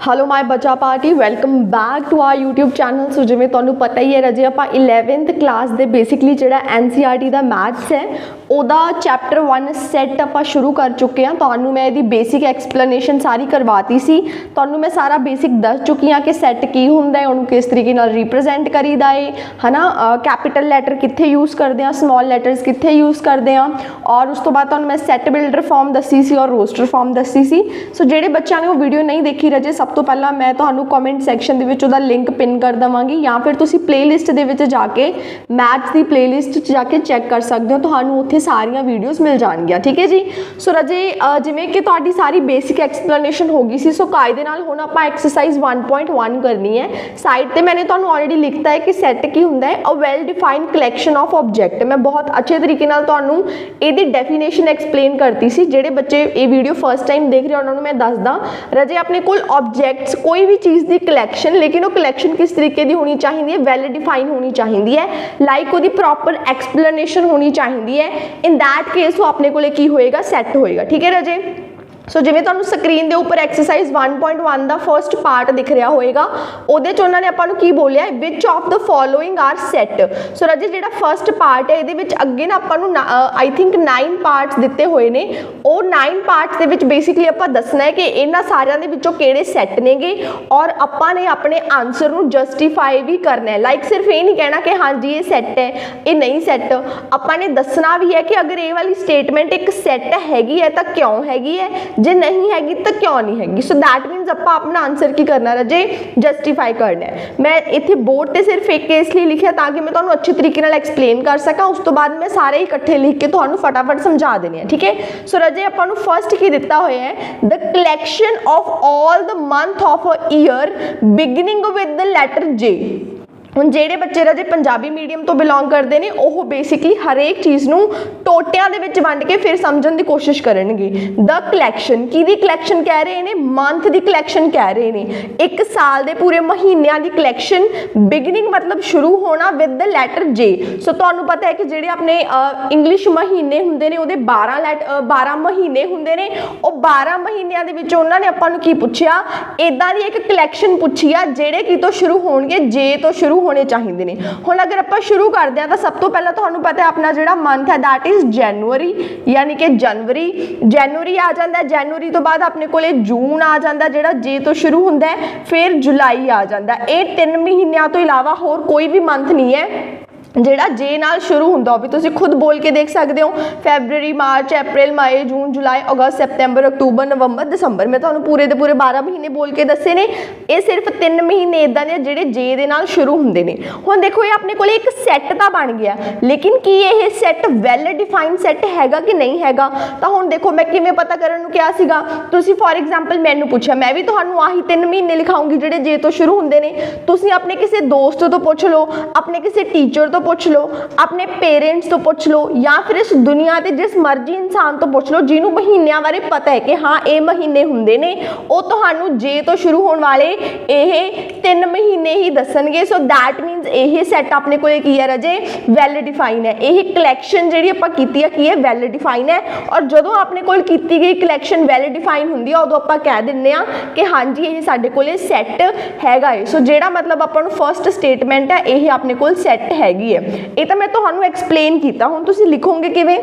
Hello my बच्चा party welcome back to our YouTube channel. So जिवें तुहानूं पता ही है रजे आप 11th क्लास दे बेसिकली जिहड़ा NCERT दा मैथ्स है ओदा चैप्टर 1 सैट आप शुरू कर चुके हैं। तुहानूं मैं इहदी बेसिक एक्सप्लेनेशन सारी करवाती सी, तुहानूं मैं सारा बेसिक दस चुकी हाँ कि सैट की हुंदा है, उहनूं किस तरीके नाल रिप्रजेंट करीदा है ना, कैपिटल लैटर कित्थे यूज़ करते हैं, स्मॉल लैटर्स कित्थे यूज़ करते हैं, और उस तो बाद तुहानूं मैं सैट बिल्डर फॉर्म दसी सी और रोस्टर फॉर्म दसी सी। सो जिहड़े बच्चों ने वो वीडियो नहीं देखी रजे सब तो पहला मैं तुहानूं कमेंट सैक्शन दे विच उहदा लिंक पिन कर देवांगी, या फिर तुसीं प्लेलिस्ट दे विच जाके मैथ्स की प्लेलिस्ट जाके चैक कर सकते हो, तुहानूं उत्थे सारियां वीडियोज़ मिल जाणगियां। ठीक है जी। सो रजे जिवें कि तुहाडी सारी बेसिक एक्सप्लेनेशन हो गई सी, सो कायदे नाल हुण आपां एक्सरसाइज 1.1 करनी है। साइड ते मैंने तुहानूं ऑलरेडी लिखता है कि सैट की हुंदा है, a well defined collection of object. मैं बहुत अच्छे तरीके नाल तुहानूं इहदी डेफिनेशन एक्सप्लेन करती सी। जिहड़े बच्चे ये वीडियो फर्स्ट टाइम देख रहे हो उन्होंने मैं दसदा रजे अपने कोल ऑब्जेक्ट्स कोई भी चीज़ की कलैक्शन, लेकिन वो कलैक्शन किस तरीके की होनी चाहिए, वैल डिफाइन होनी चाहिए है, लाइक उसकी प्रॉपर एक्सप्लेनेशन होनी चाहिए है। इन दैट केस वो अपने को की होएगा सैट होएगा। ठीक है रजे। सो जिवें तुहानूं स्क्रीन के उपर एक्सरसाइज 1.1 का फर्स्ट पार्ट दिख रहा होएगा, उहदे च उन्होंने आपां नूं की बोलिया विच of the following are set. So राजे जिहड़ा फर्स्ट पार्ट है इहदे विच अगे ना आपां नूं आई थिंक 9 पार्ट्स दिते हुए ने, और 9 पार्ट्स दे विच बेसिकली आपां दसना है कि इन्हां सारियां दे विचों किहड़े सैट नेगे, और आपां ने अपने आंसर नूं जस्टिफाई भी करना है। लाइक सिर्फ ये नहीं कहना कि हाँ जी ये सैट है ये नहीं सैट, आपां ने दसना भी है कि अगर ये वाली स्टेटमेंट एक सैट हैगी है तो क्यों हैगी है, जे नहीं हैगी तो क्यों नहीं हैगी। सो दैट मीनस आपां अपना आंसर की करना रजे जस्टिफाई करना है। मैं इत्थे बोर्ड ते सिर्फ एक केस लिए लिखा ताकि मैं तुहानूं अच्छे तरीके नाल एक्सप्लेन कर सकां, उस तो बाद मैं सारे इकट्ठे लिख के तुहानूं फटाफट समझा देने हैं। ठीक है। सो रजे आपां नूं फर्स्ट की दिता होया है the collection of all the month of a year beginning with the letter J. ਹੁਣ ਜਿਹੜੇ ਬੱਚੇ ਰਾਜੇ ਪੰਜਾਬੀ ਮੀਡੀਅਮ ਤੋਂ ਬਿਲੋਂਗ ਕਰਦੇ ਨੇ ਉਹ ਬੇਸਿਕਲੀ ਹਰੇਕ ਚੀਜ਼ ਨੂੰ ਟੋਟਿਆਂ ਦੇ ਵਿੱਚ ਵੰਡ ਕੇ ਫਿਰ ਸਮਝਣ ਦੀ ਕੋਸ਼ਿਸ਼ ਕਰਨਗੇ। ਦ ਕਲੈਕਸ਼ਨ ਕਿਹਦੀ ਕਲੈਕਸ਼ਨ ਕਹਿ ਰਹੇ ਨੇ, ਮੰਥ ਦੀ ਕਲੈਕਸ਼ਨ ਕਹਿ ਰਹੇ ਨੇ, ਇੱਕ ਸਾਲ ਦੇ ਪੂਰੇ ਮਹੀਨਿਆਂ ਦੀ ਕਲੈਕਸ਼ਨ। ਬਿਗਨਿੰਗ मतलब शुरू होना विद द लैटर जे। सो ਤੁਹਾਨੂੰ पता है कि ਜਿਹੜੇ ਆਪਣੇ ਇੰਗਲਿਸ਼ ਮਹੀਨੇ ਹੁੰਦੇ ਨੇ ਉਹਦੇ 12 ਮਹੀਨੇ ਹੁੰਦੇ ਨੇ, ਉਹ 12 ਮਹੀਨਿਆਂ ਦੇ ਵਿੱਚ ਉਹਨਾਂ ਨੇ ਆਪਾਂ ਨੂੰ ਕੀ ਪੁੱਛਿਆ, ਇਦਾਂ ਦੀ ਇੱਕ ਕਲੈਕਸ਼ਨ ਪੁੱਛੀ ਆ ਜਿਹੜੇ ਕੀ ਤੋਂ ਸ਼ੁਰੂ ਹੋਣਗੇ, ਜੇ ਤੋਂ ਸ਼ੁਰੂ होने चाहिए ने। हुण अगर आप शुरू करते हैं तो सब तो पहला तुहानूं पता है अपना जिहड़ा मंथ है दैट इज़ जनवरी, यानी कि जनवरी आ जाता है। जनवरी तो बाद अपने कोले जून आ जाता है जिहड़ा जे तो शुरू होंदा है, फिर जुलाई आ जाता है। ये 3 महीनों तो इलावा होर कोई भी मंथ नहीं है ਜਿਹੜਾ जे नाल शुरू ਹੁੰਦਾ भी तुसीं खुद बोल के देख सकते हो। फैबररी, मार्च, अप्रैल, मई, जून, जुलाई, अगस्त, सितंबर, अक्तूबर, नवंबर, दिसंबर। मैं तुहानूं पूरे दे पूरे 12 महीने बोल के दसे ने। ये सिर्फ 3 महीने इदां दे ਜਿਹੜੇ जे दे नाल शुरू हुंदे ने। हुण देखो ये अपने कोले एक सैट तां बन गया, लेकिन की ये सैट वैल डिफाइंड सैट हैगा कि नहीं हैगा। तो हुण देखो मैं किवें पता करन नूं किहा सीगा, तुसीं फॉर एग्जाम्पल मैनूं पुछिया, मैं भी तुहानूं आही 3 महीने लिखाऊंगी ਜਿਹੜੇ जे तो शुरू हुंदे ने। तुसीं अपने किसी दोस्त तो पुछ लो, अपने किसी टीचर तो पुछ लो, अपने पेरेंट्स तो पुछ लो, या फिर इस दुनिया के जिस मर्जी इंसान तो पुछ लो जिन्हों महीनों बारे पता है कि हाँ ये महीने होंगे ने, वो तो जे तो शुरू होने वाले ये 3 महीने ही दसणगे। सो दैट मीनस ये सैट अपने को की है रजे वैल डिफाइन है। यही कलैक्शन जी आप की है वैल डिफाइन है, और जो अपने को की गई कलैक्शन वैल डिफाइन होंगी है उदों आप कह दें कि हाँ जी ये साडे कोले सैट हैगा। सो जेड़ा मतलब अपन फर्स्ट स्टेटमेंट है ये अपने को सैट हैगी है। ये तो मैं तुहानूं एक्सप्लेन किया। हुण तुसीं लिखोगे किवें,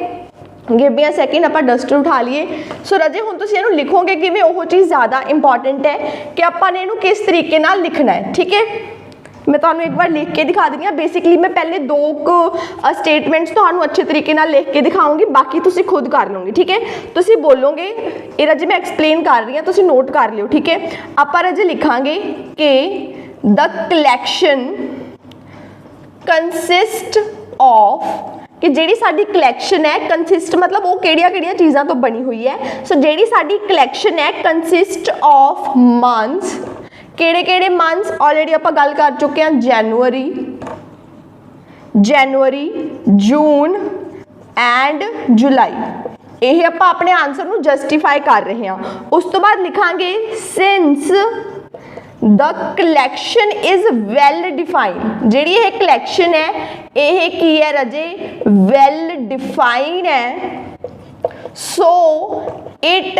गिव मी अ सेकंड आप डस्टर उठा लिए। सो रजे हुण तुसीं इहनूं लिखोगे किवें, वो चीज़ ज़्यादा इंपॉर्टेंट है कि आपां ने इहनूं किस तरीके नाल लिखना है। ठीक है। मैं तुहानूं एक बार लिख के दिखा दी हाँ। बेसिकली मैं पहले 2 स्टेटमेंट्स तुहानूं अच्छे तरीके नाल लिख के दिखाऊंगी, बाकी तुसीं खुद कर लोगे। ठीक है। तुसीं बोलोगे ये रजे मैं एक्सप्लेन कर रही हूँ, तुसीं नोट कर लियो। ठीक है। आपां रजे लिखांगे कि द कलैक्शन कंसिस्ट ऑफ, कि जिहड़ी साडी कलैक्शन है, कंसिस्ट मतलब वो किहड़ियां चीज़ों तो बनी हुई है। सो जिहड़ी साडी कलैक्शन है कंसिस्ट ऑफ मंथ्स, किहड़े मंथ्स ऑलरेडी आपां गल कर चुके हैं, जनवरी, जून एंड जुलाई। यही आप अपने आंसर नूं जस्टिफाई कर रहे हैं। उस तो बाद लिखांगे since the collection is well define. जिहड़ी ये कलैक्शन है यह की है रजे वैल डिफाइन है। So it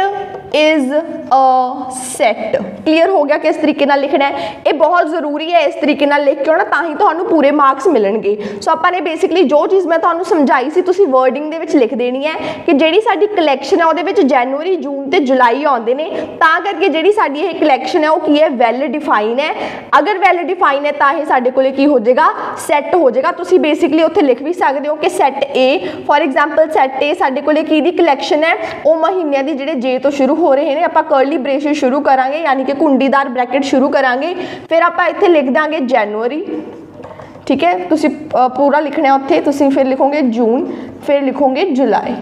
is a set. Clear हो गया किस तरीके नाल लिखना है, ये बहुत ज़रूरी है इस तरीके नाल लिख के होना, तां ही तुहानू पूरे मार्क्स मिलणगे। सो आपां ने बेसिकली जो चीज़ मैं तुहानू समझाई सी तुसीं वर्डिंग दे विच लिख देनी है कि जिहड़ी साडी कलैक्शन है उहदे विच जनवरी जून ते जुलाई आउंदे ने, तां करके जिहड़ी साडी ये कलैक्शन है वो की है वैल डिफाइन है। अगर वैल डिफाइन है तां ये साडे कोले की हो जाएगा सैट हो जाएगा। तुसीं बेसिकली उत्थे लिख भी सकदे हो कि set A for example set A साडे कोले की दी कलैक्शन है वो महीनों की जिहड़े जे तो शुरू हो रहे हैं, आपां करली ब्रेसिस शुरू करांगे यानी कि कुंडीदार ब्रैकेट शुरू करांगे, फिर आपां इत्थे लिख दांगे जनवरी, ठीक है। तुसीं पूरा लिखना उत्थे, तुसीं फिर लिखोगे जून, फिर लिखोगे जुलाई।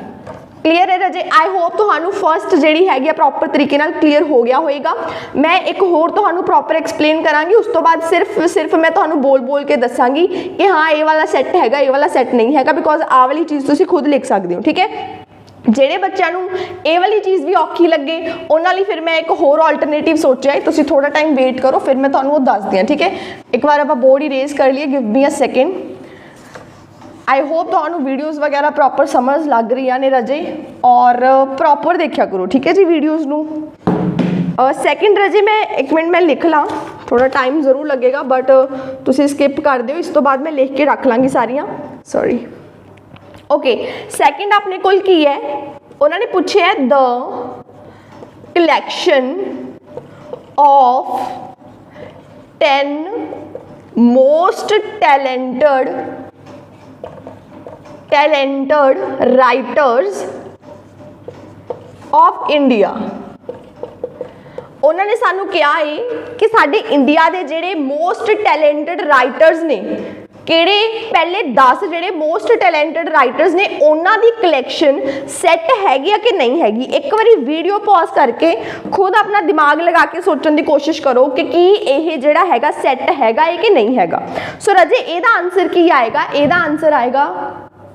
क्लीयर है राजे? आई होप तुहानू फर्स्ट जिहड़ी हैगी प्रॉपर तरीके नाल क्लीयर हो गया होएगा। मैं एक होर तुहानू प्रॉपर एक्सप्लेन करांगी, उस तो बाद सिर्फ मैं तुहानू बोल बोल के दसांगी कि हाँ ये वाला सैट हैगा ये वाला सैट नहीं हैगा, बिकॉज आ वाली चीज़ तुसीं खुद लिख सकते हो, ठीक है। ਜਿਹੜੇ ਬੱਚਿਆਂ ਨੂੰ ਇਹ ਵਾਲੀ ਚੀਜ਼ ਵੀ ਔਖੀ ਲੱਗੇ ਉਹਨਾਂ ਲਈ ਫਿਰ ਮੈਂ ਇੱਕ ਹੋਰ ਆਲਟਰਨੇਟਿਵ ਸੋਚਿਆ ਹੈ, ਤੁਸੀਂ ਥੋੜਾ ਟਾਈਮ ਵੇਟ ਕਰੋ ਫਿਰ ਮੈਂ ਤੁਹਾਨੂੰ ਉਹ ਦੱਸਦੀ ਹਾਂ, ਠੀਕ ਹੈ। ਇੱਕ ਵਾਰ ਆਪਾਂ ਬੋਰਡ ਇਰੇਜ਼ ਕਰ ਲਈਏ, give me a second. I hope ਤੁਹਾਨੂੰ ਵੀਡੀਓਜ਼ ਵਗੈਰਾ ਪ੍ਰੋਪਰ ਸਮਝ ਲੱਗ ਰਹੀਆਂ ਨੇ ਰਾਜੇ, ਔਰ ਪ੍ਰੋਪਰ ਦੇਖਿਆ ਕਰੋ, ਠੀਕ ਹੈ ਜੀ ਵੀਡੀਓਜ਼ ਨੂੰ। ਸੈਕਿੰਡ ਰਾਜੇ मैं एक मिनट मैं लिख ਲਾਂ, थोड़ा टाइम जरूर लगेगा बट ਤੁਸੀਂ ਸਕਿਪ ਕਰ ਦਿਓ, ਇਸ ਤੋਂ ਬਾਅਦ मैं लिख के रख ਲਾਂਗੀ ਸਾਰੀਆਂ, सॉरी। ओके सैकेंड अपने कोल की है, उन्होंने पूछे है the collection of 10 most talented writers of India. उन्होंने सानू कहा है कि साडे इंडिया के जिहड़े मोस्ट टैलेंटेड राइटर्स ने, किहड़े पहले 10 जिहड़े मोस्ट टैलेंटेड राइटर्स ने उन्हां दी कलैक्शन सैट हैगी कि नहीं हैगी। एक बारी वीडियो पॉज करके खुद अपना दिमाग लगा के सोचने की कोशिश करो कि यह जिहड़ा हैगा सैट हैगा कि नहीं हैगा। सो राजे इहदा आंसर की आएगा, इहदा आंसर आएगा,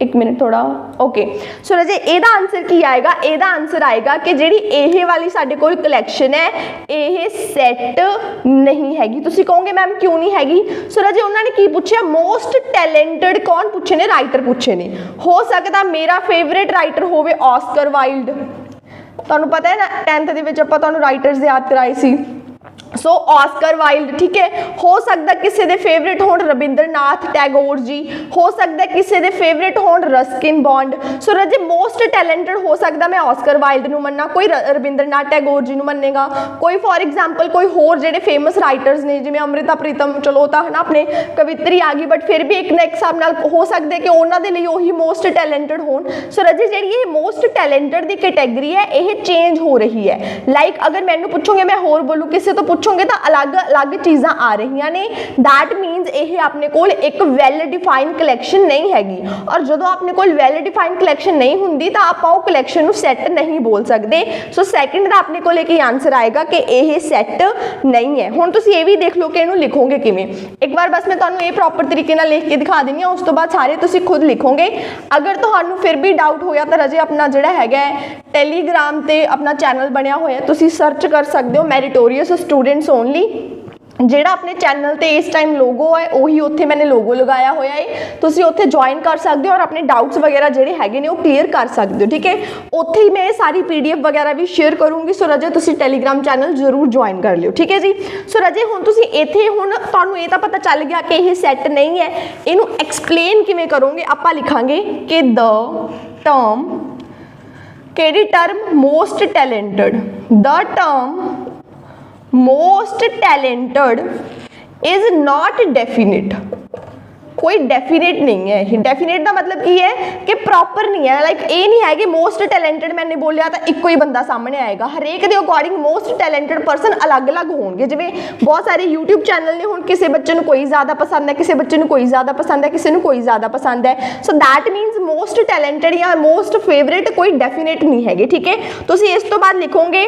एक मिनट थोड़ा, ओके। सो राजे इहदा आंसर की आएगा, इहदा आंसर आएगा कि जिहड़ी एह वाली साडे कोल कलैक्शन है यह सैट नहीं हैगी। तुसीं कहोगे मैम क्यों नहीं हैगी? सो राजे उन्होंने की पूछा, मोस्ट टैलेंटेड कौन पूछे ने? राइटर पूछे ने। हो सकता मेरा फेवरेट राइटर होवे ऑस्कर वाइल्ड, तुहानूं पता है ना 10th दे विच आपां तुहानूं राइटर्स याद कराए सी, सो ऑस्कर वाइल्ड, ठीक है। हो सकता किसी के फेवरेट हो रविंद्रनाथ टैगोर जी, हो सकता किसी के फेवरेट हो रस्किन बॉन्ड। सो राजे मोस्ट टैलेंटेड हो सकता मैं ऑस्कर वाइल्ड नूं मन्ना, कोई रविंद्रनाथ टैगोर जी नूं मन्नेगा, कोई फॉर एग्जाम्पल कोई होर जिहड़े फेमस राइटर्स ने जिवें अमृता प्रीतम, चलो तो है ना अपने कवित्री आ गई, बट फिर भी एक ना एक हिसाब नाल हो सकता है कि उन्होंने लिए उही मोस्ट टैलेंटेड होण। सो राजे जिहड़ी ये मोस्ट टैलेंटेड की कैटेगरी है ये चेंज हो रही है। लाइक अगर मैनूं पुछोगे मैं होर बोलूँ किसी तो पूछोगे तो अलग अलग चीज़ां आ रही ने, दैट मीनस ये अपने कोल एक वैल डिफाइन कलैक्शन नहीं हैगी। और जो अपने कोल वैल डिफाइन कलैक्शन नहीं हुंदी तो आप कलैक्शन नूं सैट नहीं बोल सकते। सो सैकेंड का अपने कोल एक आंसर आएगा कि यह सैट नहीं है। हुण तुसीं ये भी देख लो कि इहनूं लिखोगे किवें, एक बार बस मैं तुहानूं ये प्रॉपर तरीके नाल लिख के दिखा देनी है, उस तो बाद सारे तुसीं खुद लिखोगे। अगर तुहानूं फिर भी डाउट होया तो राजे अपना जिहड़ा हैगा टैलीग्राम ते अपना चैनल बनिया होया, तुसीं सर्च कर सकते हो मैरिटोरियस स्टूडेंट्स ओनली। ਜਿਹੜਾ अपने चैनल ਤੇ इस टाइम लोगो है ਉਹੀ ਉੱਥੇ मैंने लोगो लगाया होया है, ਤੁਸੀਂ ਉੱਥੇ ज्वाइन कर सकते हो और अपने डाउट्स वगैरह ਜਿਹੜੇ ਹੈਗੇ ਨੇ ਉਹ क्लीयर कर सकते हो, ठीक है। ਉੱਥੇ ही मैं सारी PDF वगैरह भी शेयर करूँगी। सो राजे ਤੁਸੀਂ ਟੈਲੀਗ੍ਰਾਮ चैनल जरूर ज्वाइन कर लियो, ठीक है जी। सो राजे ਹੁਣ ਤੁਸੀਂ ਇੱਥੇ ਹੁਣ ਤੁਹਾਨੂੰ ਇਹ ਤਾਂ ਪਤਾ ਚੱਲ ਗਿਆ ਕਿ ਇਹ ਸੈੱਟ ਨਹੀਂ ਹੈ, ਇਹਨੂੰ ਐਕਸਪਲੇਨ ਕਿਵੇਂ ਕਰੋਗੇ? ਆਪਾਂ ਲਿਖਾਂਗੇ ਕਿ द टर्म, ਕਿਹੜੀ term? Most talented. The term most talented is not definite, कोई डेफिनेट नहीं है। डेफिनेट का मतलब की है कि प्रॉपर नहीं है, लाइक ये नहीं है कि मोस्ट टैलेंटेड मैंने बोलिया तो एक ही बंदा सामने आएगा, हरेक के अकॉर्डिंग मोस्ट टैलेंटेड परसन अलग अलग होंगे। जिवें बहुत सारे यूट्यूब चैनल ने, हुण किसी बच्चे को कोई ज़्यादा पसंद है, किसी बच्चे को कोई ज़्यादा पसंद है, किसी को कोई ज़्यादा पसंद है। सो दैट मीनस मोस्ट टैलेंटेड या मोस्ट फेवरेट कोई डेफिनेट नहीं है, ठीक है। तुसीं इस तो बाद लिखोगे,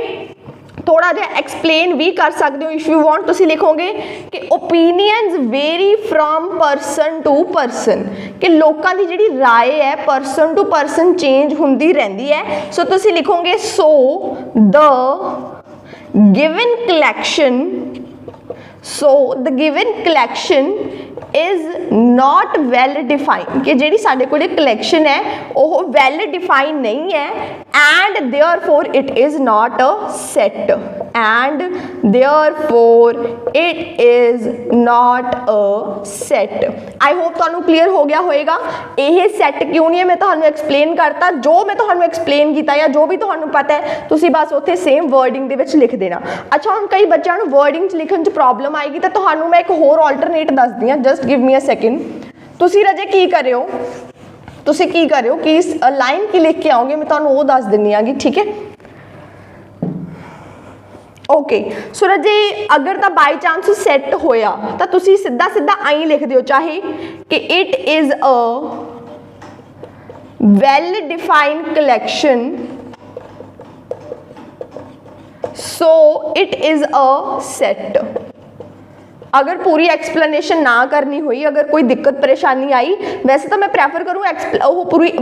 थोड़ा जिहा एक्सप्लेन भी कर सकते हो इफ यू वांट। तुसीं लिखोगे कि opinions vary from person to person, कि लोगों की जिहड़ी राय है परसन टू परसन चेंज हुंदी रहिंदी है। सो तुसीं लिखोगे so the given collection, so the given collection is not well define, कि जिहड़ी साडे कोल कलैक्शन है वो वैल डिफाइन नहीं है, and therefore it is not a set, and therefore it is not a set. I hope तुहानू clear हो गया होएगा। यह सैट क्यों नहीं है मैं तुहानू एक्सप्लेन करता, जो मैं तुहानू एक्सप्लेन किया या जो भी तुहानू पता है तुसी बस उत्थे सेम वर्डिंग दे विच लिख देना। अच्छा हुण कई बच्चों नू वर्डिंग च लिखण च प्रॉब्लम आएगी, तो तुहानू मैं एक होर ऑल्टरनेट दसदी हां, just give me a second. तुसी रजे की करियो, तुसी की करियो कि इस लाइन की लिख के आओगे, मैं तुहानू वो दस दिन्नी आगी, ठीक है। ओके सो रजे अगर तो बाई चांस सैट होया तो तुसी सीधा सीधा आई लिख दियो, चाहे कि it is a well defined collection, so it is a set. अगर पूरी एक्सप्लेनेशन ना करनी हुई, अगर कोई दिक्कत परेशानी आई, वैसे तो मैं प्रैफर करूँ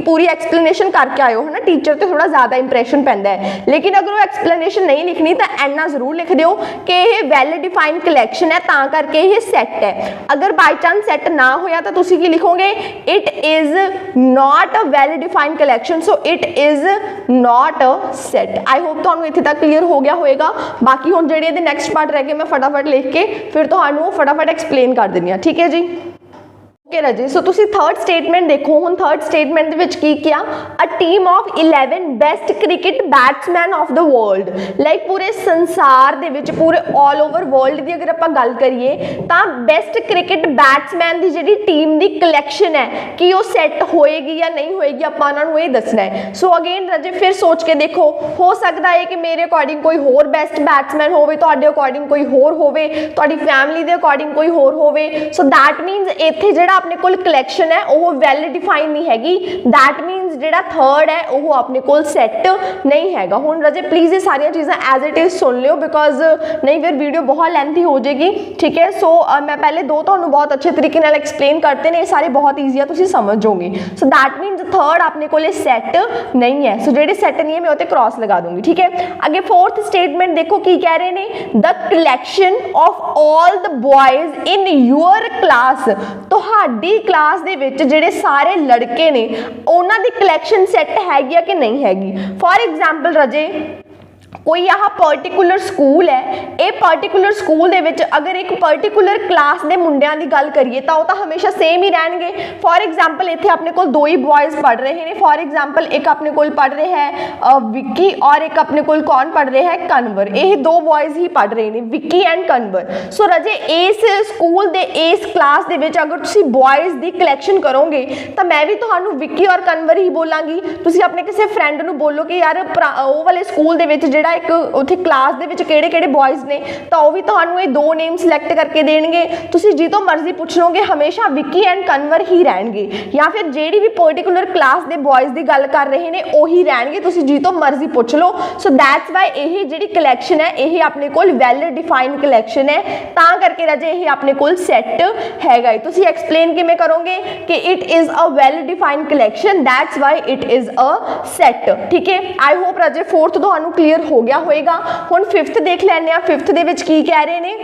पूरी एक्सप्लेनेशन करके आयो है ना, टीचर तो थोड़ा ज़्यादा इंप्रैशन पैंदा है, लेकिन अगर वो एक्सप्लेनेशन नहीं लिखनी तो इन्ना जरूर लिख दियो कि यह वैल डिफाइंड कलैक्शन है, ता करके ये सैट है। अगर बाई चांस सैट ना होया तो तुसी की लिखोगे, it is not a well defined collection, so it is not a set. I hope तुहानू इत्थे तक क्लीयर हो गया होएगा। बाकी हुण जिहड़े इहदे नैक्सट पार्ट रह गए मैं फटाफट लिख के फिर तुहानू फटाफट एक्सप्लेन कर देनी है, ठीक है जी। ओके राजे, सो तुसी थर्ड स्टेटमेंट देखो, हुण थर्ड स्टेटमेंट दे विच की किया, a team of 11 best cricket batsman of the world, like पूरे संसार दे विच पूरे ऑल ओवर वर्ल्ड की अगर आप गल करिए तो बेस्ट क्रिकेट बैट्समैन की जिहड़ी टीम की कलैक्शन है कि वो सैट होएगी या नहीं होएगी, आपां उन्हां नूं ये दसना है। सो अगेन राजे फिर सोच के देखो, हो सकता है कि मेरे अकॉर्डिंग कोई होर बेस्ट बैट्समैन होवे, तुहाडे अकॉर्डिंग कोई होर होवे, तुहाडी फैमिली दे अकॉर्डिंग कोई होर होवे। सो दैट मीनस इत्थे जिहड़ा अपने कोल कलैक्शन है वो वैल डिफाइन नहीं हैगी, दैट मीनस जिहड़ा थर्ड है वो अपने कोल सैट नहीं हैगा। हुण राजे प्लीज़ ये सारिया चीज़ां एज इट इज़ सुन लियो, बिकॉज नहीं फिर वीडियो बहुत लेंथी हो जाएगी, ठीक है। सो मैं पहले दो तुहानू बहुत अच्छे तरीके नाल एक्सप्लेन करते हैं, ये सारे बहुत ईजी है, तुसीं समझ जाओगे। सो दैट मीनस थर्ड अपने कोल सैट नहीं है, सो जिहड़े सैट नहीं है मैं उत्ते क्रॉस लगा दूंगी, ठीक है। अगे फोर्थ स्टेटमेंट देखो की कह रहे हैं, the collection of all the boys in your class, तुहाडी क्लास दे विच जिहड़े सारे लड़के ने उन्हां दी कलैक्शन सैट हैगी कि नहीं हैगी। फॉर एग्जाम्पल राजे कोई यहाँ पर्टिकुलर स्कूल है, ये पर्टिकुलर स्कूल दे विच अगर एक पर्टिकुलर क्लास के मुंडियां की गल करिए तो वो तो हमेशा सेम ही रहणगे। फॉर एग्जाम्पल इत्थे अपने कोल दो ही बॉयज़ पढ़ रहे हैं, फॉर एग्जाम्पल एक अपने कोल पढ़ रहे हैं विक्की और एक अपने कोल कौन पढ़ रहे हैं, कन्वर। ये दो बॉयज़ ही पढ़ रहे हैं, विक्की एंड कन्वर। सो रजे इस स्कूल दे इस क्लास दे विच अगर तुसीं बॉयज़ की कलैक्शन करोगे तो मैं भी तुहानू विक्की और कन्वर ही बोलांगी। तुसीं अपने किसी फ्रेंड नू बोलो कि यार वो वाले स्कूल दे विच जिहड़ा एक उत्थे क्लास दे विच किहड़े-किहड़े बॉयज़ ने, तो वो भी तुहानू ये दो नेम सिलेक्ट करके देणगे। तुसीं जितों मर्जी पुछ लोगे हमेशा विक्की एंड कन्वर ही रहणगे, या फिर जिहड़ी भी पर्टिकुलर क्लास दे बॉयज़ की गल कर रहे हैं वही रहणगे, तुसीं जितों मर्जी पुछ लो। सो दैट्स वाई यही जिहड़ी कलैक्शन है यही अपने कोल वैल डिफाइंड कलैक्शन है, तां करके राजे यही अपने कोल सैट हैगा। तुसीं एक्सप्लेन किवें करोगे कि it is a well defined collection, that's why it is a set, ठीक है। आई होप राजे फोर्थ तुहानू क्लीयर हो गया होएगा। हुण फिफ्थ देख लैंदे आ, फिफ्थ दे विच की कह रहे ने,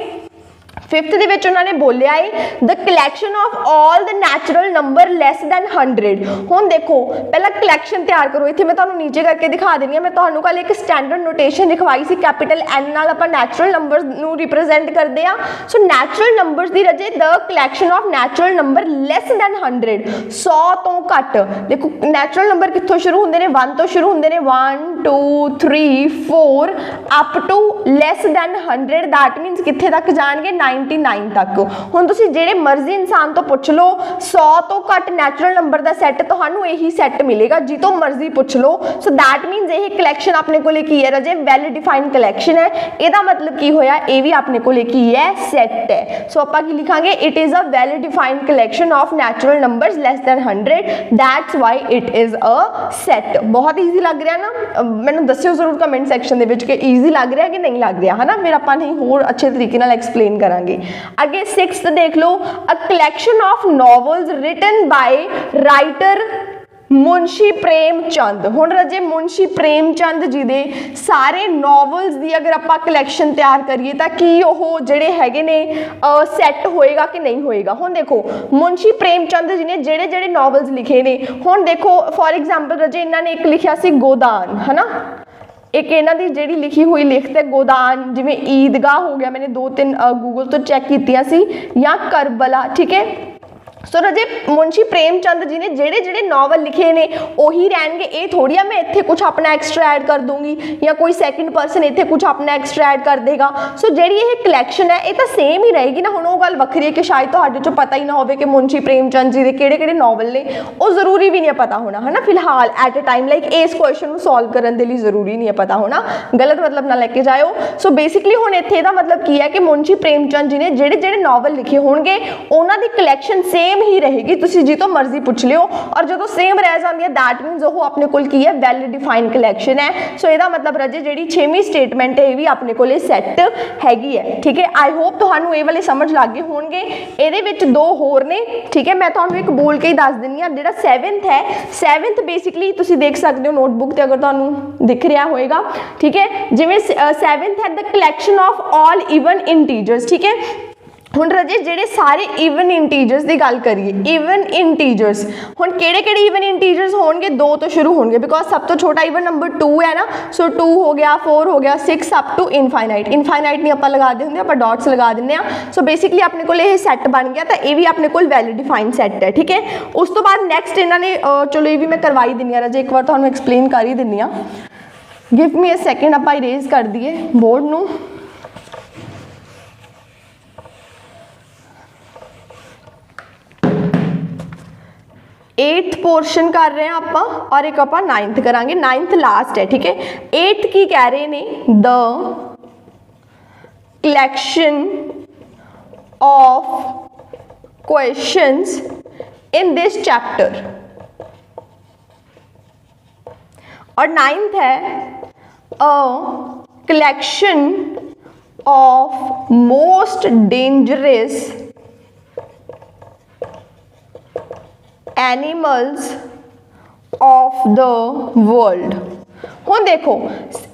फिफ्थ दे विच उन्होंने बोलिया है the collection of all the natural number lace than 100। हुण देखो पहला कलैक्शन तैयार करो, इत्थे मैं तुहानू नीचे करके दिखा देनी है। मैं तुहानू कल एक स्टैंडर्ड नोटेशन लिखवाई सी, कैपिटल एन नाल आपां नैचुरल नंबर्स नू रिप्रेजेंट करते हैं। सो natural numbers the Raje the collection of natural number lace than 100, 100 तो घट। देखो नैचुरल नंबर कित्थों शुरू होंदे ने, 1 तो शुरू होंदे ने, 1 2 3 4 up to less than 100, that means कित्थे तक जाणगे 99 तक। हुण तुसीं जिहड़े मर्जी इंसान तो पुछ लो, 100 तो घट नैचुरल नंबर का सैट तुहानू यही सैट मिलेगा, जितों मर्जी पुछ लो। सो दैट मीनस यही कलैक्शन अपने कोले की है राजे, वैल डिफाइंड कलैक्शन है। इहदा मतलब की होया, ये भी अपने कोले की है, सैट है। सो आपां की लिखांगे, it is a well defined collection of natural numbers less than 100, that's why it is a set. बहुत ईजी लग रहा ना, मैनूं दस्सिओ जरूर कमेंट सैक्शन दे विच कि ईजी लग रहा कि नहीं लग रहा है ना, फिर आपां नहीं होर अच्छे तरीके नाल एक्सप्लेन करांगे। अगे सिक्स्थ देख लो, a collection of novels written by writer Munshi Prem Chand. ਹੁਣ ਰਾਜੇ ਮੁਨਸ਼ੀ ਪ੍ਰੇਮ ਚੰਦ ਜੀ ਦੇ ਸਾਰੇ ਨੋਵਲਸ ਦੀ ਅਗਰ ਆਪਾਂ ਕਲੈਕਸ਼ਨ ਤਿਆਰ ਕਰੀਏ ਤਾਂ ਕੀ ਉਹ ਜਿਹੜੇ ਹੈਗੇ ਨੇ ਸੈੱਟ ਹੋਏਗਾ ਕਿ ਨਹੀਂ ਹੋਏਗਾ। ਹੁਣ ਦੇਖੋ ਮੁਨਸ਼ੀ ਪ੍ਰੇਮ ਚੰਦ ਜੀ ਨੇ ਜਿਹੜੇ ਜਿਹੜੇ ਨੋਵਲਸ ਲਿਖੇ ਨੇ, ਹੁਣ ਦੇਖੋ ਫॉर एग्जांपल ਰਾਜੇ ਇਹਨਾਂ ਨੇ ਇੱਕ ਲਿਖਿਆ ਸੀ ਗੋਦਾਨ, ਹੈ ਨਾ, एक इन्हां दी जिहड़ी लिखी हुई लिखत है गोदान, जिवें ईदगाह हो गया, मैंने 2-3 गूगल तो चैक कीतियां सी, या करबला, ठीक है। सो राजे मुंशी प्रेमचंद जी ने जेड़े जेड़े नॉवल लिखे ने उही रहणगे, ये थोड़ी आ मैं इत्थे कुछ अपना एक्सट्रा ऐड कर दूंगी या कोई सैकेंड परसन इत्थे कुछ अपना एक्सट्रा ऐड कर देगा। सो जेड़ी ये कलैक्शन है ये तो सेम ही रहेगी ना। हुण ओह गल वखरी है कि शायद तुहाडे चों पता ही ना होवे कि मुंशी प्रेमचंद जी दे किहड़े-किहड़े नॉवल ने, वो जरूरी भी नहीं पता होना, है ना। फिलहाल एट अ टाइम लाइक इस क्वेश्चन नूं सॉल्व करन दे लई जरूरी नहीं है पता होना, गलत मतलब ना लैके जाओ। सो बेसिकली हुण इत्थे दा मतलब की है कि मुंशी प्रेमचंद जी ने जेड़े जेड़े नॉवल लिखे होणगे उन्हां दी कलैक्शन सेम ही रहेगी, तुसी जी तो मर्जी पूछ लियो। और जो सेम रह जाती है दैट मीनस वो अपने कोल की है वैल डिफाइंड कलैक्शन है। सो इसका मतलब राजे जी 6वीं स्टेटमेंट है ये भी अपने को सैट हैगी है, ठीक है। आई होप तुहानू ये वाले समझ लग गए होंगे। ये दो होर ने, ठीक है, मैं तुहानू एक बोल के ही दस दिनी हाँ। जो 7th है, 7th बेसिकली तुसी देख सकते हो नोटबुक से अगर तुहानू दिख रहा होएगा, ठीक है। जिवें 7th है the collection of all even integers, ठीक है। हुण राजे जेडे सारे इवन इंटीजर्स की गल करिए, इवन इंटीजर्स हुण केड़े-केड़े इवन इंटीजर्स होणगे, 2 तो शुरू होणगे बिकॉज सब तो छोटा इवन नंबर 2 है ना। सो 2 हो गया, 4 हो गया, 6 अप टू इनफाइनाइट। इनफाइनाइट नहीं आपां लगा देंगे, आपां डॉट्स लगा दिंदे आ। सो बेसिकली अपने को ये सैट बन गया, तो ये भी अपने को वैल डिफाइंड सैट है, ठीक है। उस तो बाद नैक्सट इन्होंने चलो ये भी मैं करवाई दिंदी आ राजे, एक बार तुहानू एक्सप्लेन कर ही दिंदी आ। गिव मी अ सैकेंड, आपां इरेज कर दिए बोर्ड नू। एट्थ पोर्शन कर रहे हैं आप और एक आप 9th करांगे, 9th लास्ट है, ठीक है। 8th की कह रहे ने the collection of questions in this chapter, और 9th है a collection of most dangerous animals of the world. हुण देखो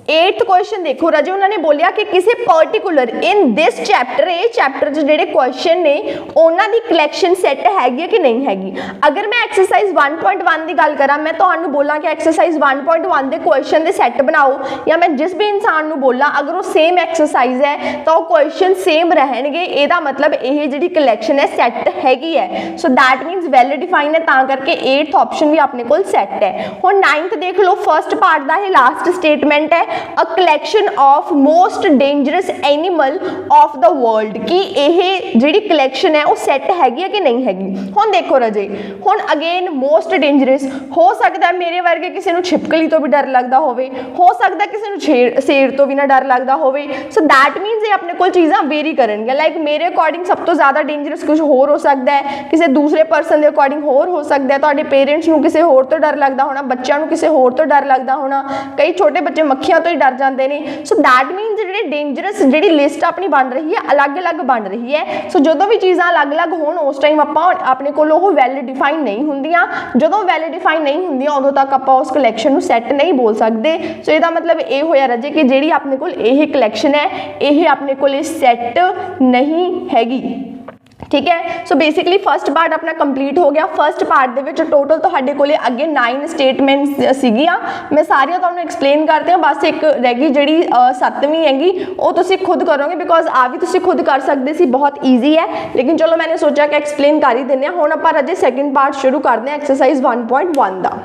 8th क्वेश्चन देखो राजे, उन्होंने बोलिया कि किसी पर्टिकुलर इन दिस चैप्टर, ये चैप्टर जो क्वेश्चन ने उन्हों की कलैक्शन सैट हैगी कि नहीं हैगी। अगर मैं एक्सरसाइज 1.1 की गल करा, मैं तो बोला कि एक्सरसाइज 1.1 के क्वेश्चन के सैट बनाओ, या मैं जिस भी इंसान को बोला अगर वो सेम एक्सरसाइज है तो क्वेश्चन सेम रहनगे, यदा मतलब ये जी कलैक्शन है सैट हैगी है। So that means well define है, तां करके 8th ऑप्शन भी अपने को सैट है। हुण 9th देख लो, फर्स्ट पार्ट का ये लास्ट स्टेटमेंट है a collection of most dangerous animal of the world, कि यह जी कलैक्शन है वो सैट हैगी कि नहीं हैगी। हुण देखो राजे, हुण अगेन मोस्ट डेंजरस हो सकता है मेरे वर्गे किसी को छिपकली तो भी डर लगता हो सकता है किसी को शेर तो भी ना डर लगता हो। सो दैट मीनस ये अपने को चीज़ां वेरी करनगियां। लाइक मेरे अकॉर्डिंग सब तो ज़्यादा डेंजरस कुछ होर हो सकता है, किसी दूसरे परसन के अकॉर्डिंग होर हो सकता है, तुहाडे पेरेंट्स को किसी होर तो डर लगता होना, बच्चों को किसी होर तो डर लगता होना, कई छोटे बच्चे मक्खियां तो ही डर जाते हैं। सो दैट मीनस जी डेंजरस जी लिस्ट अपनी बन रही है अलग अलग बन रही है। सो जो भी चीज़ां अलग अलग होण उस टाइम अपने को वैल डिफाइन नहीं होंदियां, जो वैल डिफाइन नहीं होंदियां उदों तक आप उस कलैक्शन नूं सैट नहीं बोल सकते। सो इसका मतलब ये होया राजे कि जी अपने को यह कलैक्शन है यह अपने को सैट नहीं हैगी, ठीक है। सो बेसिकली फर्स्ट पार्ट अपना कंप्लीट हो गया। फर्स्ट पार्ट दे विच टोटल तुहाडे कोले अगे 9 स्टेटमेंट्स सीगियां, मैं सारियां तुहानूं एक्सप्लेन करते हैं, बस एक रह गई जिहड़ी 7वीं हैगी वो तुसीं खुद करोगे बिकॉज आ भी तुसीं खुद कर सकते सी, बहुत ईजी है, लेकिन चलो मैंने सोचा कि एक्सप्लेन कर ही दिंदे हां। हुण आपां अजे सैकेंड पार्ट शुरू करते हैं एक्सरसाइज 1.1 दा।